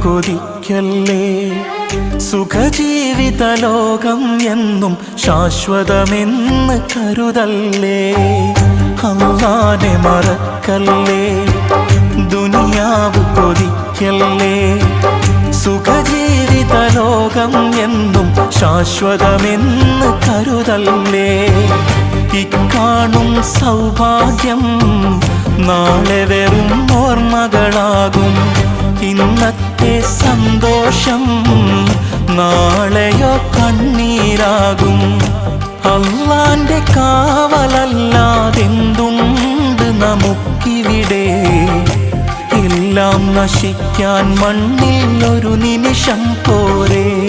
കൊതിക്കല്ലേ. സുഖജീവിത ലോകം എന്നും ശാശ്വതമെന്ന് കരുതല്ലേ. അല്ലാഹനെ മറക്കല്ലേ, ദുനിയാവ് കൊതിക്കല്ലേ. സുഖജീവിത ലോകം എന്നും ശാശ്വതമെന്ന് കരുതല്ലേ. ഇക്കാണും സൗഭാഗ്യം നാളെ വെറും ഓർമ്മകളാകും. ഇന്നത്തെ സന്തോഷം നാളെയോ കണ്ണീരാകും. അല്ലാന്റെ കാവലല്ലാതെന്തുണ്ട് നമുക്കിവിടെ. എല്ലാം നശിക്കാൻ മണ്ണിൽ ഒരു നിമിഷം പോരെ.